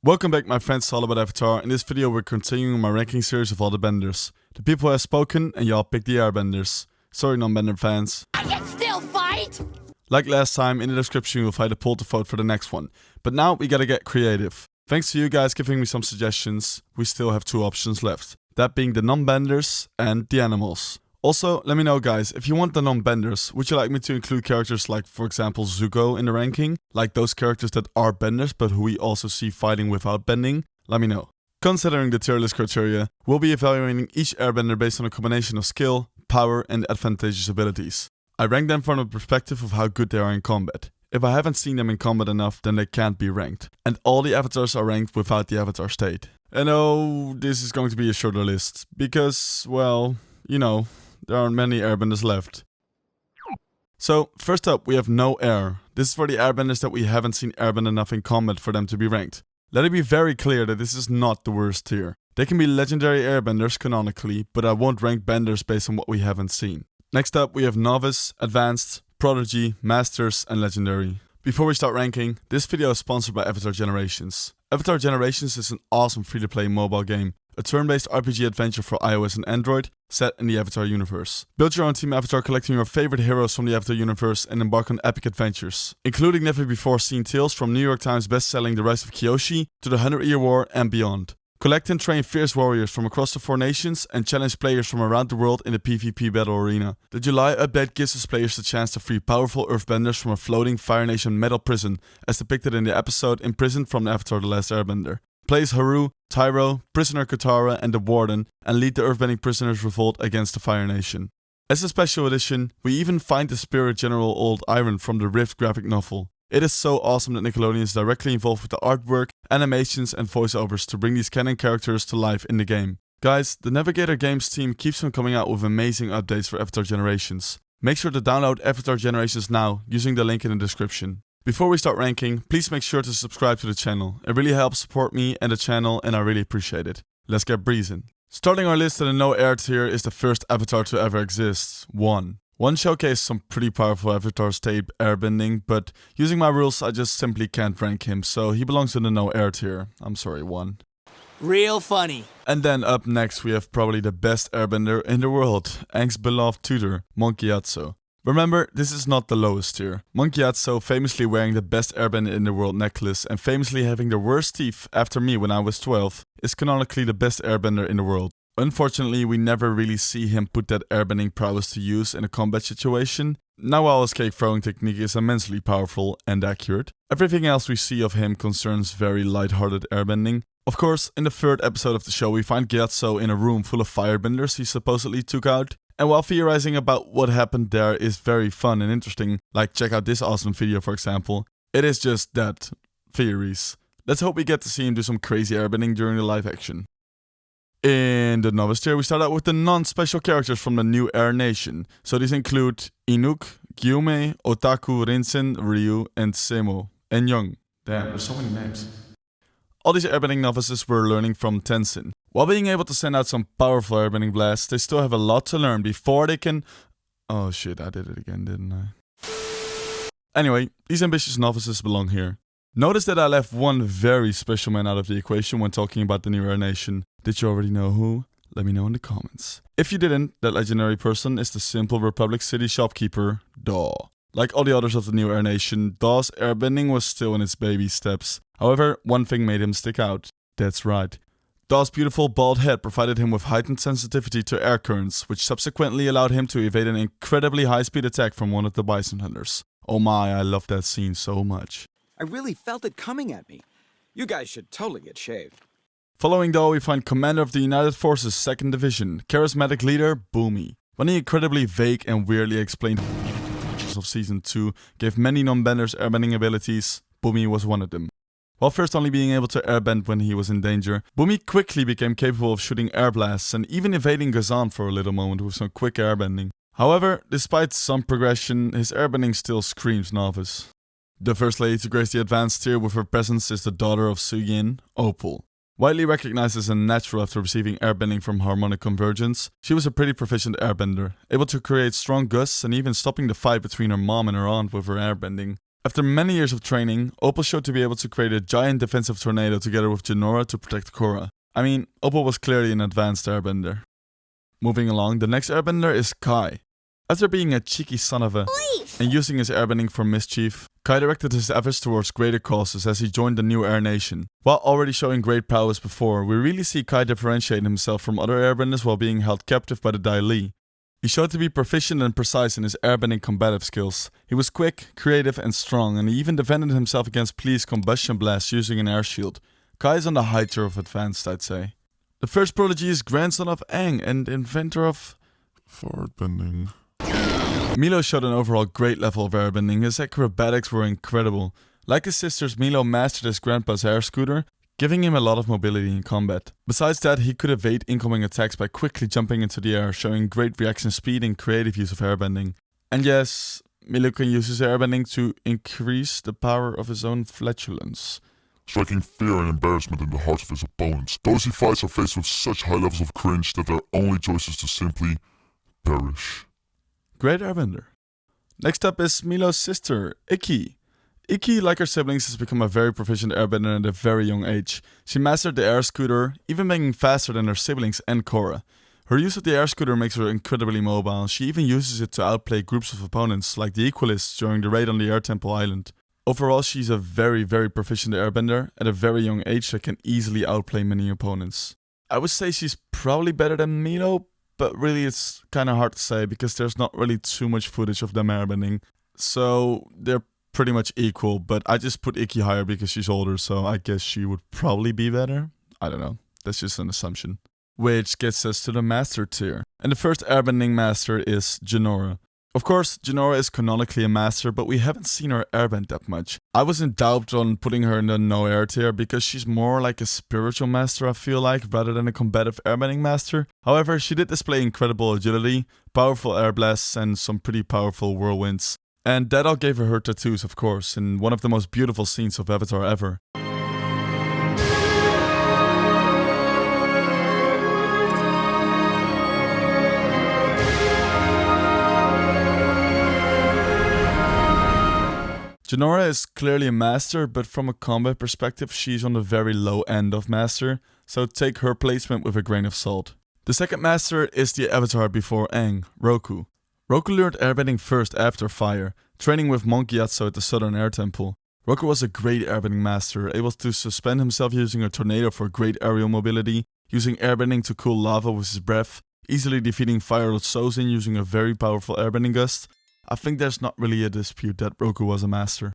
Welcome back my friends to All About Avatar. In this video we're continuing my ranking series of all the benders. The people have spoken and y'all picked the Airbenders. Sorry non-bender fans. I can still fight! Like last time, in the description you'll find a poll to vote for the next one. But now we gotta get creative. Thanks to you guys giving me some suggestions, we still have two options left. That being the non-benders and the animals. Also, let me know guys, if you want the non-benders, would you like me to include characters like, for example, Zuko in the ranking? Like those characters that are benders, but who we also see fighting without bending? Let me know. Considering the tier list criteria, we'll be evaluating each airbender based on a combination of skill, power, and advantageous abilities. I rank them from the perspective of how good they are in combat. If I haven't seen them in combat enough, then they can't be ranked. And all the avatars are ranked without the avatar state. And oh, this is going to be a shorter list, because, well, you know, there aren't many airbenders left. So, first up we have no air. This is for the airbenders that we haven't seen airbend enough in combat for them to be ranked. Let it be very clear that this is not the worst tier. They can be legendary airbenders canonically, but I won't rank benders based on what we haven't seen. Next up we have Novice, Advanced, Prodigy, Masters and Legendary. Before we start ranking, this video is sponsored by Avatar Generations. Avatar Generations is an awesome free-to-play mobile game. A turn-based RPG adventure for iOS and Android, set in the Avatar universe. Build your own team Avatar collecting your favorite heroes from the Avatar universe and embark on epic adventures, including never before seen tales from New York Times best-selling The Rise of Kyoshi to the 100-Year War and beyond. Collect and train fierce warriors from across the 4 nations and challenge players from around the world in the PvP battle arena. The July update gives its players the chance to free powerful earthbenders from a floating Fire Nation metal prison, as depicted in the episode Imprisoned from Avatar The Last Airbender. Play as Haru, Tyro, Prisoner Katara and the Warden and lead the earthbending prisoners' revolt against the Fire Nation. As a special edition, we even find the Spirit General Old Iron from the Rift graphic novel. It is so awesome that Nickelodeon is directly involved with the artwork, animations and voiceovers to bring these canon characters to life in the game. Guys, the Navigator Games team keeps on coming out with amazing updates for Avatar Generations. Make sure to download Avatar Generations now using the link in the description. Before we start ranking, please make sure to subscribe to the channel. It really helps support me and the channel and I really appreciate it. Let's get breezing. Starting our list in the no air tier is the first avatar to ever exist, One. One showcased some pretty powerful avatar state airbending, but using my rules I just simply can't rank him, so he belongs in the no air tier. I'm sorry, One. Real funny. And then up next we have probably the best airbender in the world, Aang's beloved tutor, Monkey Atso. Remember, this is not the lowest tier. Monkey Atso, famously wearing the best airbender in the world necklace and famously having the worst teeth after me when I was 12, is canonically the best airbender in the world. Unfortunately, we never really see him put that airbending prowess to use in a combat situation. Now while his cake throwing technique is immensely powerful and accurate, everything else we see of him concerns very light-hearted airbending. Of course, in the 3rd episode of the show we find Gyatso in a room full of firebenders he supposedly took out. And while theorizing about what happened there is very fun and interesting, like check out this awesome video for example, it is just that, theories. Let's hope we get to see him do some crazy airbending during the live action. In the novice tier we start out with the non-special characters from the new Air Nation. So these include Inuk, Gyume, Otaku, Rinsen, Ryu, and Semo, and Young. Damn, there's so many names. All these airbending novices were learning from Tenzin. While being able to send out some powerful airbending blasts, they still have a lot to learn before they can... Oh shit, I did it again, didn't I? Anyway, these ambitious novices belong here. Notice that I left one very special man out of the equation when talking about the new Air Nation. Did you already know who? Let me know in the comments. If you didn't, that legendary person is the simple Republic City shopkeeper, Daw. Like all the others of the new Air Nation, Daw's airbending was still in its baby steps. However, one thing made him stick out. That's right. Daw's beautiful bald head provided him with heightened sensitivity to air currents, which subsequently allowed him to evade an incredibly high-speed attack from one of the bison hunters. Oh my, I love that scene so much. I really felt it coming at me. You guys should totally get shaved. Following Daw, we find Commander of the United Forces 2nd Division, charismatic leader, Boomy. When the incredibly vague and weirdly explained of Season 2 gave many non-benders airbending abilities, Boomy was one of them. While first only being able to airbend when he was in danger, Boomy quickly became capable of shooting air blasts and even evading Gazan for a little moment with some quick airbending. However, despite some progression, his airbending still screams novice. The first lady to grace the advanced tier with her presence is the daughter of Suyin, Opal. Widely recognized as a natural after receiving airbending from Harmonic Convergence, she was a pretty proficient airbender, able to create strong gusts and even stopping the fight between her mom and her aunt with her airbending. After many years of training, Opal showed to be able to create a giant defensive tornado together with Jinora to protect Korra. I mean, Opal was clearly an advanced airbender. Moving along, the next airbender is Kai. After being a cheeky son of a and using his airbending for mischief, Kai directed his efforts towards greater causes as he joined the new Air Nation. While already showing great prowess before, we really see Kai differentiate himself from other airbenders while being held captive by the Dai Li. He showed to be proficient and precise in his airbending combative skills. He was quick, creative and strong, and he even defended himself against Plea's combustion blast using an air shield. Kai is on the high tier of advanced, I'd say. The first Prodigy is grandson of Aang and inventor of forward bending. Milo showed an overall great level of airbending. His acrobatics were incredible. Like his sisters, Milo mastered his grandpa's air scooter, giving him a lot of mobility in combat. Besides that, he could evade incoming attacks by quickly jumping into the air, showing great reaction speed and creative use of airbending. And yes, Milo can use his airbending to increase the power of his own flatulence, striking fear and embarrassment in the hearts of his opponents. Those he fights are faced with such high levels of cringe that their only choice is to simply perish. Great airbender. Next up is Milo's sister, Ikki. Ikki, like her siblings, has become a very proficient airbender at a very young age. She mastered the air scooter, even being faster than her siblings and Korra. Her use of the air scooter makes her incredibly mobile. She even uses it to outplay groups of opponents, like the Equalists during the raid on the Air Temple Island. Overall, she's a very proficient airbender at a very young age that can easily outplay many opponents. I would say she's probably better than Milo, but really it's kinda hard to say because there's not really too much footage of them airbending. So they're pretty much equal, but I just put Ikki higher because she's older, so I guess she would probably be better. I don't know, that's just an assumption. Which gets us to the master tier. And the first airbending master is Jinora. Of course, Jinora is canonically a master, but we haven't seen her airbend that much. I was in doubt on putting her in the no air tier because she's more like a spiritual master, I feel like, rather than a combative airbending master. However, she did display incredible agility, powerful air blasts and some pretty powerful whirlwinds. And that all gave her tattoos, of course, in one of the most beautiful scenes of Avatar ever. Jinora is clearly a master, but from a combat perspective, she's on the very low end of master, so take her placement with a grain of salt. The second master is the avatar before Aang, Roku. Roku learned airbending first after fire, training with Monk Gyatso at the Southern Air Temple. Roku was a great airbending master, able to suspend himself using a tornado for great aerial mobility, using airbending to cool lava with his breath, easily defeating Fire Lord Sozin using a very powerful airbending gust. I think there's not really a dispute that Roku was a master.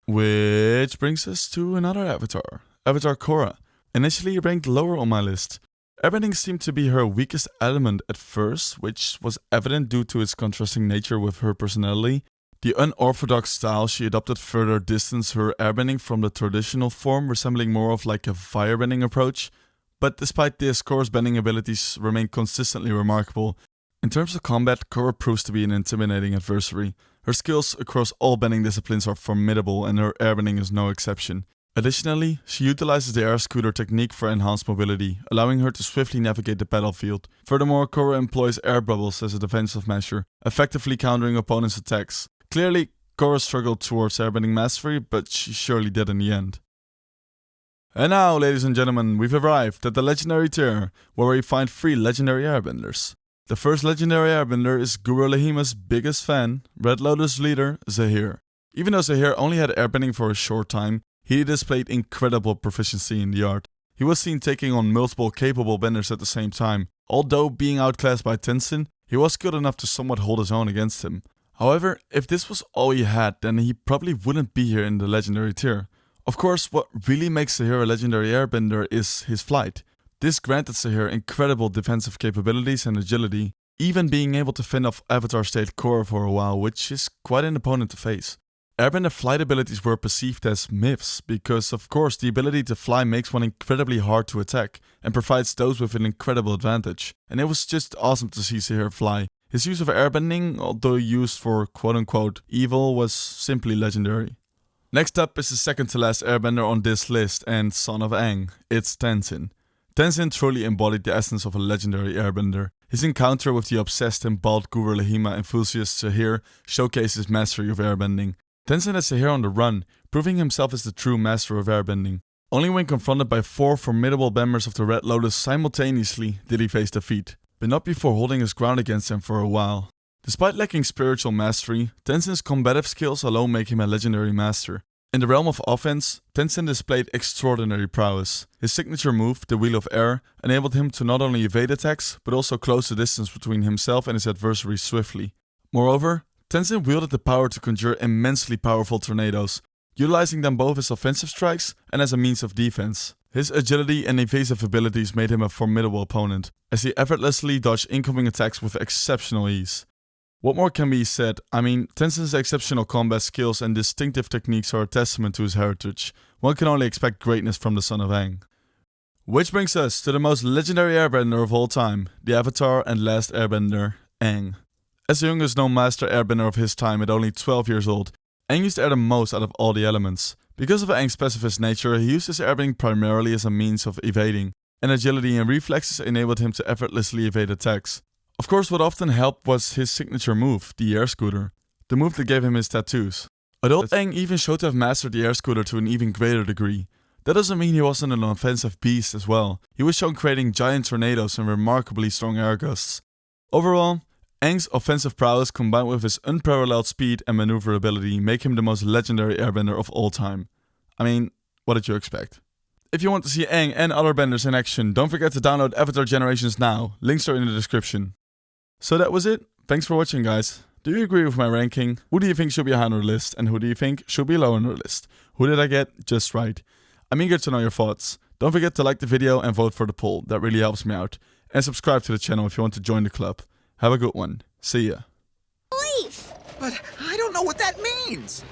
Which brings us to another avatar, Avatar Korra, initially ranked lower on my list. Airbending seemed to be her weakest element at first, which was evident due to its contrasting nature with her personality. The unorthodox style she adopted further distanced her airbending from the traditional form, resembling more of like a firebending approach. But despite this, Korra's bending abilities remain consistently remarkable. In terms of combat, Korra proves to be an intimidating adversary. Her skills across all bending disciplines are formidable and her airbending is no exception. Additionally, she utilizes the air scooter technique for enhanced mobility, allowing her to swiftly navigate the battlefield. Furthermore, Korra employs air bubbles as a defensive measure, effectively countering opponents' attacks. Clearly, Korra struggled towards airbending mastery, but she surely did in the end. And now, ladies and gentlemen, we've arrived at the legendary tier, where we find 3 legendary airbenders. The first legendary airbender is Guru Lahima's biggest fan, Red Lotus leader, Zahir. Even though Zahir only had airbending for a short time, he displayed incredible proficiency in the art. He was seen taking on multiple capable benders at the same time. Although being outclassed by Tenzin, he was good enough to somewhat hold his own against him. However, if this was all he had, then he probably wouldn't be here in the legendary tier. Of course, what really makes Zahir a legendary airbender is his flight. This granted Zahir incredible defensive capabilities and agility, even being able to fend off Avatar State Korra for a while, which is quite an opponent to face. Airbender flight abilities were perceived as myths, because of course the ability to fly makes one incredibly hard to attack, and provides those with an incredible advantage. And it was just awesome to see Zahir fly. His use of airbending, although used for quote-unquote evil, was simply legendary. Next up is the second to last airbender on this list, and son of Aang, it's Tenzin. Tenzin truly embodied the essence of a legendary airbender. His encounter with the obsessed and bald Guru Lahima enthusiast Zahir showcased his mastery of airbending. Tenzin is a hero on the run, proving himself as the true master of airbending. Only when confronted by 4 formidable members of the Red Lotus simultaneously did he face defeat, but not before holding his ground against them for a while. Despite lacking spiritual mastery, Tenzin's combative skills alone make him a legendary master. In the realm of offense, Tenzin displayed extraordinary prowess. His signature move, the Wheel of Air, enabled him to not only evade attacks, but also close the distance between himself and his adversaries swiftly. Moreover, Tenzin wielded the power to conjure immensely powerful tornadoes, utilizing them both as offensive strikes and as a means of defense. His agility and evasive abilities made him a formidable opponent, as he effortlessly dodged incoming attacks with exceptional ease. What more can be said? I mean, Tenzin's exceptional combat skills and distinctive techniques are a testament to his heritage. One can only expect greatness from the son of Aang. Which brings us to the most legendary airbender of all time, the Avatar and last airbender, Aang. As the youngest known master airbender of his time at only 12 years old, Aang used air the most out of all the elements. Because of Aang's pacifist nature, he used his airbending primarily as a means of evading, and agility and reflexes enabled him to effortlessly evade attacks. Of course, what often helped was his signature move, the air scooter, the move that gave him his tattoos. Although Aang even showed to have mastered the air scooter to an even greater degree, that doesn't mean he wasn't an offensive beast as well. He was shown creating giant tornadoes and remarkably strong air gusts. Overall, Aang's offensive prowess combined with his unparalleled speed and maneuverability make him the most legendary airbender of all time. I mean, what did you expect? If you want to see Aang and other benders in action, don't forget to download Avatar Generations now. Links are in the description. So that was it. Thanks for watching, guys. Do you agree with my ranking? Who do you think should be high on the list, and who do you think should be low on the list? Who did I get just right? I'm eager to know your thoughts. Don't forget to like the video and vote for the poll. That really helps me out. And subscribe to the channel if you want to join the club. Have a good one. See ya. But I don't know what that means.